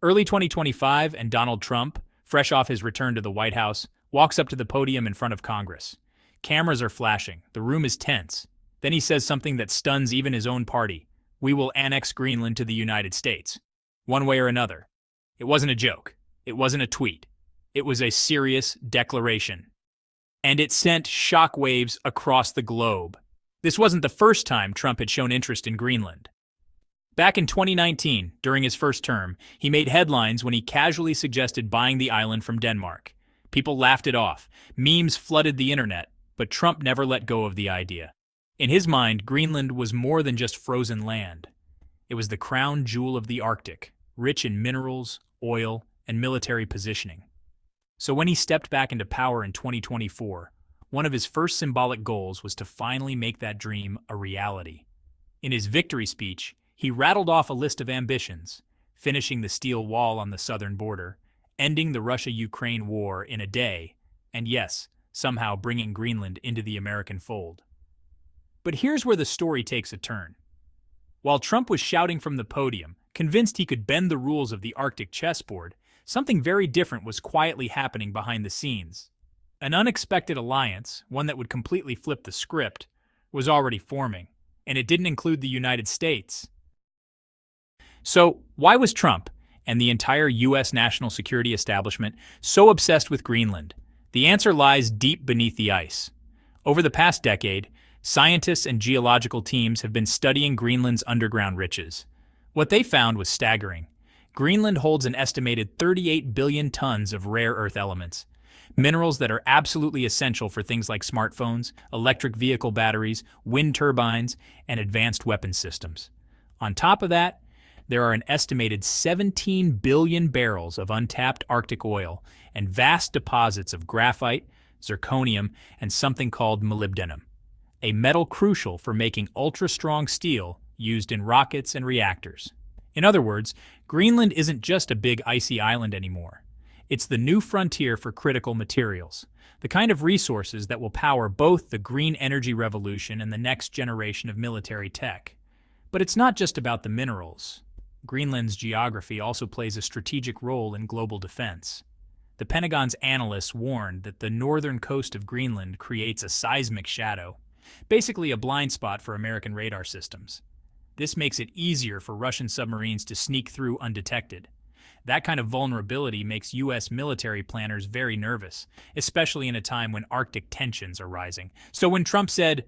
Early 2025, and Donald Trump, fresh off his return to the White House, walks up to the podium in front of Congress. Cameras are flashing. The room is tense. Then he says something that stuns even his own party. We will annex Greenland to the United States. One way or another. It wasn't a joke. It wasn't a tweet. It was a serious declaration. And it sent shockwaves across the globe. This wasn't the first time Trump had shown interest in Greenland. Back in 2019, during his first term, he made headlines when he casually suggested buying the island from Denmark. People laughed it off. Memes flooded the internet, but Trump never let go of the idea. In his mind, Greenland was more than just frozen land. It was the crown jewel of the Arctic, rich in minerals, oil, and military positioning. So when he stepped back into power in 2024, one of his first symbolic goals was to finally make that dream a reality. In his victory speech, he rattled off a list of ambitions: finishing the steel wall on the southern border, ending the Russia-Ukraine war in a day, and yes, somehow bringing Greenland into the American fold. But here's where the story takes a turn. While Trump was shouting from the podium, convinced he could bend the rules of the Arctic chessboard, something very different was quietly happening behind the scenes. An unexpected alliance, one that would completely flip the script, was already forming, and it didn't include the United States. So, why was Trump and the entire U.S. national security establishment so obsessed with Greenland? The answer lies deep beneath the ice. Over the past decade, scientists and geological teams have been studying Greenland's underground riches. What they found was staggering. Greenland holds an estimated 38 billion tons of rare earth elements, minerals that are absolutely essential for things like smartphones, electric vehicle batteries, wind turbines, and advanced weapons systems. On top of that, there are an estimated 17 billion barrels of untapped Arctic oil and vast deposits of graphite, zirconium, and something called molybdenum, a metal crucial for making ultra-strong steel used in rockets and reactors. In other words, Greenland isn't just a big icy island anymore. It's the new frontier for critical materials, the kind of resources that will power both the green energy revolution and the next generation of military tech. But it's not just about the minerals. Greenland's geography also plays a strategic role in global defense. The Pentagon's analysts warned that the northern coast of Greenland creates a seismic shadow, basically a blind spot for American radar systems. This makes it easier for Russian submarines to sneak through undetected. That kind of vulnerability makes U.S. military planners very nervous, especially in a time when Arctic tensions are rising. So when Trump said,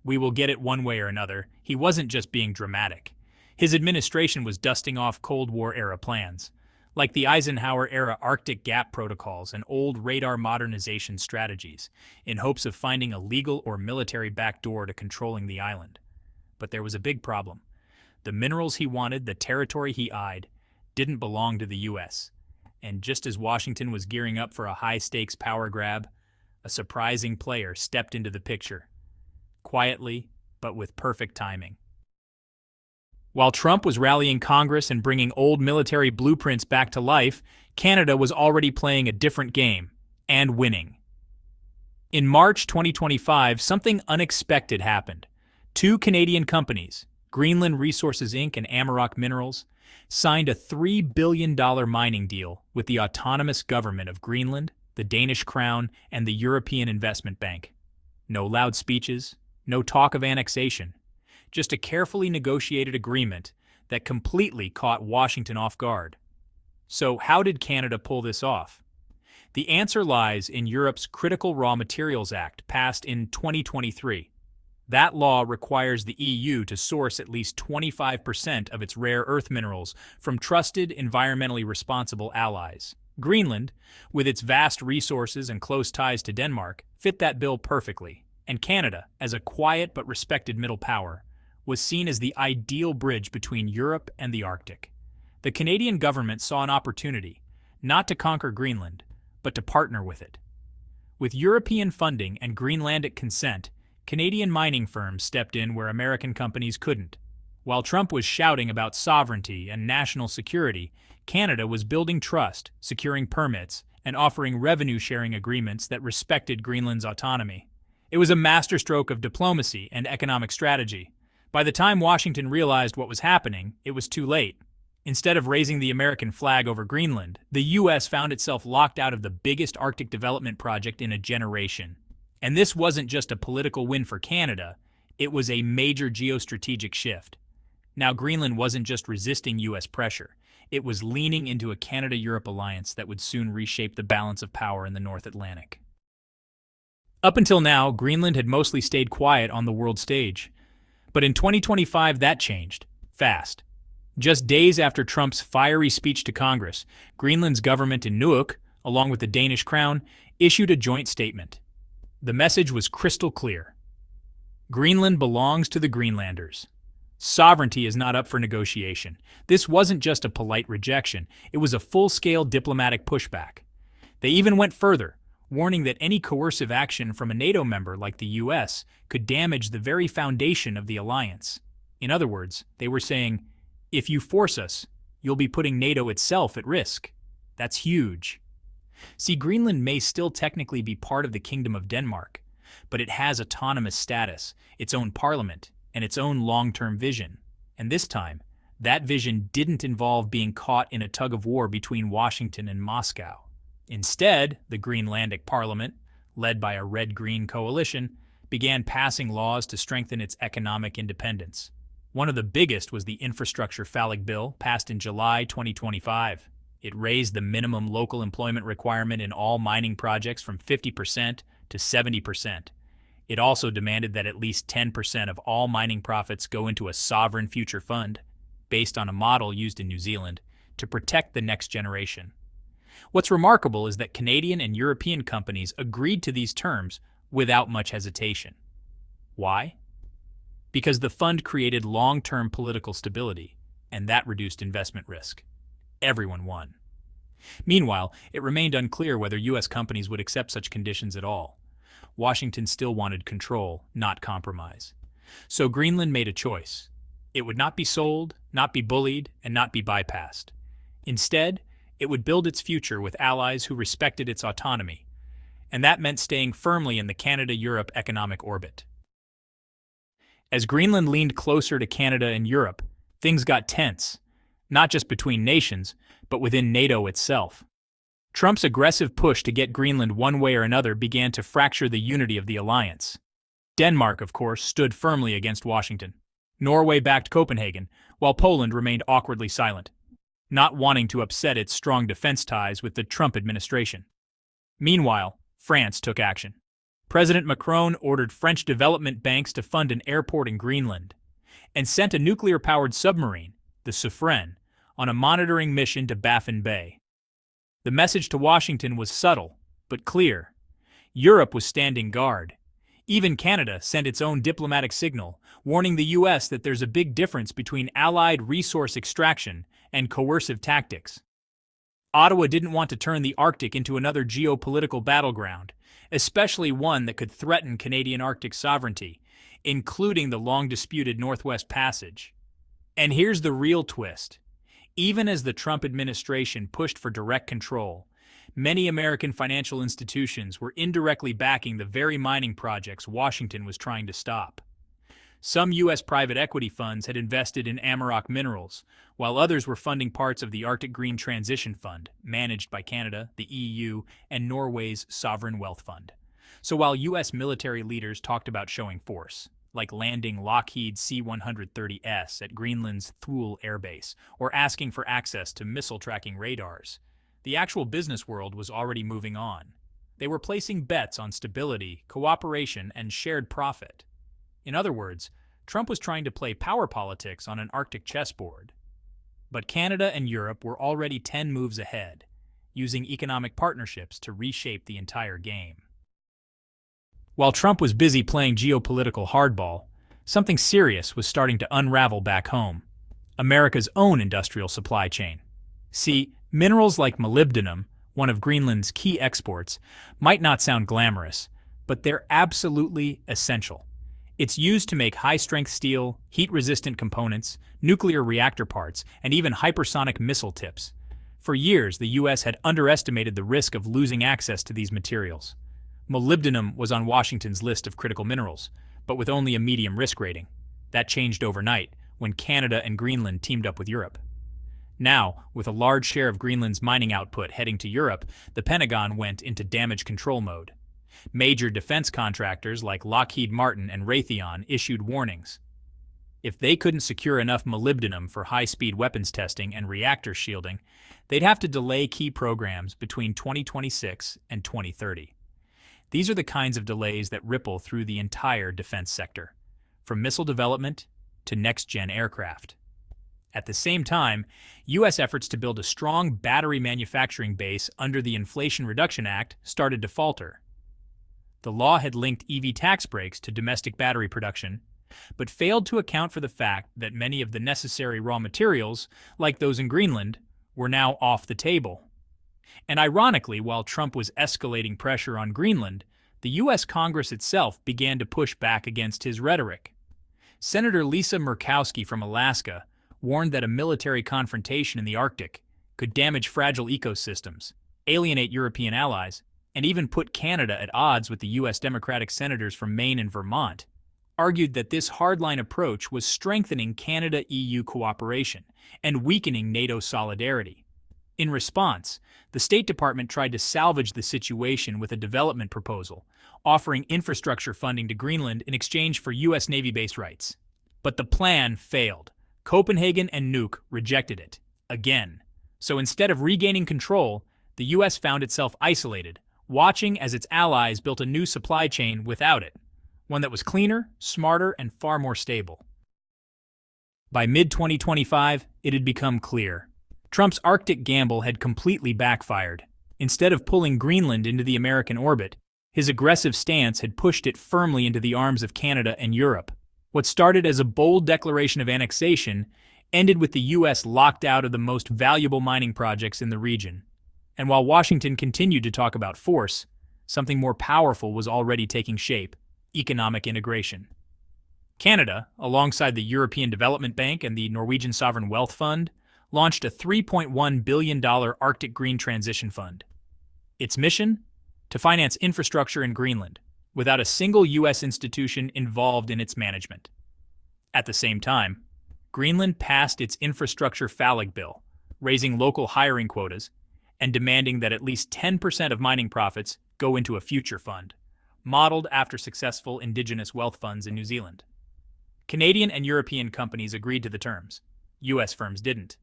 "We will get it one way or another," he wasn't just being dramatic. His administration was dusting off Cold War-era plans, like the Eisenhower-era Arctic Gap protocols and old radar modernization strategies, in hopes of finding a legal or military backdoor to controlling the island. But there was a big problem. The minerals he wanted, the territory he eyed, didn't belong to the U.S. And just as Washington was gearing up for a high-stakes power grab, a surprising player stepped into the picture. Quietly, but with perfect timing. While Trump was rallying Congress and bringing old military blueprints back to life, Canada was already playing a different game, and winning. In March 2025, something unexpected happened. Two Canadian companies, Greenland Resources Inc. and Amaroq Minerals, signed a $3 billion mining deal with the autonomous government of Greenland, the Danish Crown, and the European Investment Bank. No loud speeches, no talk of annexation. Just a carefully negotiated agreement that completely caught Washington off guard. So how did Canada pull this off? The answer lies in Europe's Critical Raw Materials Act, passed in 2023. That law requires the EU to source at least 25% of its rare earth minerals from trusted, environmentally responsible allies. Greenland, with its vast resources and close ties to Denmark, fit that bill perfectly. And Canada, as a quiet but respected middle power, was seen as the ideal bridge between Europe and the Arctic. The Canadian government saw an opportunity, not to conquer Greenland, but to partner with it. With European funding and Greenlandic consent, Canadian mining firms stepped in where American companies couldn't. While Trump was shouting about sovereignty and national security, Canada was building trust, securing permits, and offering revenue-sharing agreements that respected Greenland's autonomy. It was a masterstroke of diplomacy and economic strategy. By the time Washington realized what was happening, it was too late. Instead of raising the American flag over Greenland, the US found itself locked out of the biggest Arctic development project in a generation. And this wasn't just a political win for Canada, it was a major geostrategic shift. Now, Greenland wasn't just resisting US pressure, it was leaning into a Canada-Europe alliance that would soon reshape the balance of power in the North Atlantic. Up until now, Greenland had mostly stayed quiet on the world stage. But in 2025, that changed, fast. Just days after Trump's fiery speech to Congress, Greenland's government in Nuuk, along with the Danish crown, issued a joint statement. The message was crystal clear. Greenland belongs to the Greenlanders. Sovereignty is not up for negotiation. This wasn't just a polite rejection, it was a full-scale diplomatic pushback. They even went further, warning that any coercive action from a NATO member like the US could damage the very foundation of the alliance. In other words, they were saying, if you force us, you'll be putting NATO itself at risk. That's huge. See, Greenland may still technically be part of the Kingdom of Denmark, but it has autonomous status, its own parliament, and its own long-term vision. And this time, that vision didn't involve being caught in a tug-of-war between Washington and Moscow. Instead, the Greenlandic Parliament, led by a red-green coalition, began passing laws to strengthen its economic independence. One of the biggest was the Infrastructure Phallic Bill, passed in July 2025. It raised the minimum local employment requirement in all mining projects from 50% to 70%. It also demanded that at least 10% of all mining profits go into a sovereign future fund, based on a model used in New Zealand, to protect the next generation. What's remarkable is that Canadian and European companies agreed to these terms without much hesitation. Why? Because the fund created long-term political stability, and that reduced investment risk. Everyone won. Meanwhile, it remained unclear whether U.S. companies would accept such conditions at all. Washington still wanted control, not compromise. So Greenland made a choice. It would not be sold, not be bullied, and not be bypassed. Instead, it would build its future with allies who respected its autonomy, and that meant staying firmly in the Canada-Europe economic orbit. As Greenland leaned closer to Canada and Europe, things got tense, not just between nations, but within NATO itself. Trump's aggressive push to get Greenland one way or another began to fracture the unity of the alliance. Denmark, of course, stood firmly against Washington. Norway backed Copenhagen, while Poland remained awkwardly silent, not wanting to upset its strong defense ties with the Trump administration. Meanwhile, France took action. President Macron ordered French development banks to fund an airport in Greenland, and sent a nuclear-powered submarine, the Suffren, on a monitoring mission to Baffin Bay. The message to Washington was subtle, but clear. Europe was standing guard. Even Canada sent its own diplomatic signal, warning the U.S. that there's a big difference between allied resource extraction and coercive tactics. Ottawa didn't want to turn the Arctic into another geopolitical battleground, especially one that could threaten Canadian Arctic sovereignty, including the long-disputed Northwest Passage. And here's the real twist. Even as the Trump administration pushed for direct control, many American financial institutions were indirectly backing the very mining projects Washington was trying to stop. Some U.S. private equity funds had invested in Amarok Minerals, while others were funding parts of the Arctic Green Transition Fund, managed by Canada, the EU, and Norway's Sovereign Wealth Fund. So while U.S. military leaders talked about showing force, like landing Lockheed C-130S at Greenland's Thule Air Base, or asking for access to missile-tracking radars, the actual business world was already moving on. They were placing bets on stability, cooperation, and shared profit. In other words, Trump was trying to play power politics on an Arctic chessboard. But Canada and Europe were already 10 moves ahead, using economic partnerships to reshape the entire game. While Trump was busy playing geopolitical hardball, something serious was starting to unravel back home: America's own industrial supply chain. See, minerals like molybdenum, one of Greenland's key exports, might not sound glamorous, but they're absolutely essential. It's used to make high-strength steel, heat-resistant components, nuclear reactor parts, and even hypersonic missile tips. For years, the U.S. had underestimated the risk of losing access to these materials. Molybdenum was on Washington's list of critical minerals, but with only a medium risk rating. That changed overnight when Canada and Greenland teamed up with Europe. Now, with a large share of Greenland's mining output heading to Europe, the Pentagon went into damage control mode. Major defense contractors like Lockheed Martin and Raytheon issued warnings. If they couldn't secure enough molybdenum for high-speed weapons testing and reactor shielding, they'd have to delay key programs between 2026 and 2030. These are the kinds of delays that ripple through the entire defense sector, from missile development to next-gen aircraft. At the same time, U.S. efforts to build a strong battery manufacturing base under the Inflation Reduction Act started to falter. The law had linked EV tax breaks to domestic battery production, but failed to account for the fact that many of the necessary raw materials, like those in Greenland, were now off the table. And ironically, while Trump was escalating pressure on Greenland, the U.S. Congress itself began to push back against his rhetoric. Senator Lisa Murkowski from Alaska warned that a military confrontation in the Arctic could damage fragile ecosystems, alienate European allies, and even put Canada at odds with the U.S. Democratic senators from Maine and Vermont, argued that this hardline approach was strengthening Canada-EU cooperation and weakening NATO solidarity. In response, the State Department tried to salvage the situation with a development proposal, offering infrastructure funding to Greenland in exchange for U.S. Navy base rights. But the plan failed. Copenhagen and Nuuk rejected it, again. So instead of regaining control, the U.S. found itself isolated, watching as its allies built a new supply chain without it, one that was cleaner, smarter, and far more stable. By mid-2025, it had become clear. Trump's Arctic gamble had completely backfired. Instead of pulling Greenland into the American orbit, his aggressive stance had pushed it firmly into the arms of Canada and Europe. What started as a bold declaration of annexation ended with the U.S. locked out of the most valuable mining projects in the region. And while Washington continued to talk about force, something more powerful was already taking shape: economic integration. Canada, alongside the European Development Bank and the Norwegian Sovereign Wealth Fund, launched a $3.1 billion Arctic Green Transition Fund. Its mission? To finance infrastructure in Greenland, without a single U.S. institution involved in its management. At the same time, Greenland passed its infrastructure phallic bill, raising local hiring quotas and demanding that at least 10% of mining profits go into a future fund, modeled after successful indigenous wealth funds in New Zealand. Canadian and European companies agreed to the terms. U.S. firms didn't.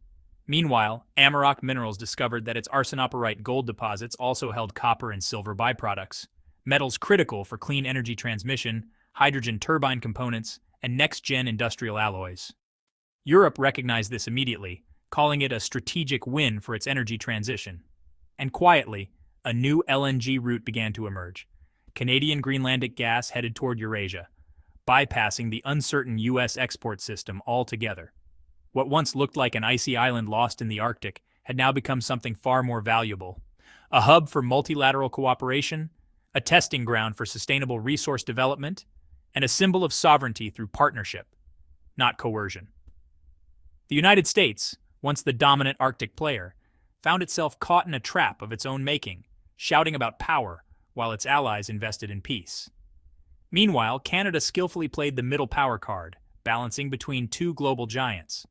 Meanwhile, Amaroq Minerals discovered that its arsenoporite gold deposits also held copper and silver byproducts, metals critical for clean energy transmission, hydrogen turbine components, and next-gen industrial alloys. Europe recognized this immediately, calling it a strategic win for its energy transition. And quietly, a new LNG route began to emerge. Canadian Greenlandic gas headed toward Eurasia, bypassing the uncertain U.S. export system altogether. What once looked like an icy island lost in the Arctic had now become something far more valuable: a hub for multilateral cooperation, a testing ground for sustainable resource development, and a symbol of sovereignty through partnership, not coercion. The United States, once the dominant Arctic player, found itself caught in a trap of its own making, shouting about power while its allies invested in peace. Meanwhile, Canada skillfully played the middle power card, balancing between two global giants.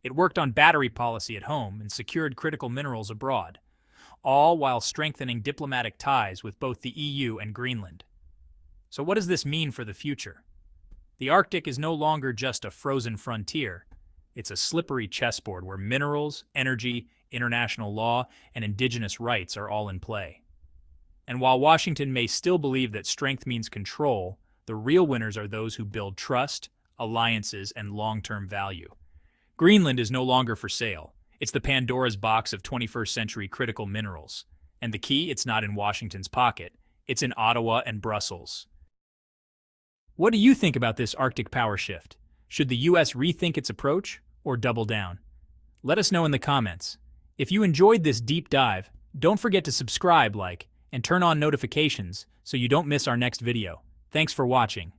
It worked on battery policy at home and secured critical minerals abroad, all while strengthening diplomatic ties with both the EU and Greenland. So what does this mean for the future? The Arctic is no longer just a frozen frontier. It's a slippery chessboard where minerals, energy, international law, and indigenous rights are all in play. And while Washington may still believe that strength means control, the real winners are those who build trust, alliances, and long-term value. Greenland is no longer for sale. It's the Pandora's box of 21st century critical minerals. And the key, it's not in Washington's pocket. It's in Ottawa and Brussels. What do you think about this Arctic power shift? Should the U.S. rethink its approach or double down? Let us know in the comments. If you enjoyed this deep dive, don't forget to subscribe, like, and turn on notifications so you don't miss our next video. Thanks for watching.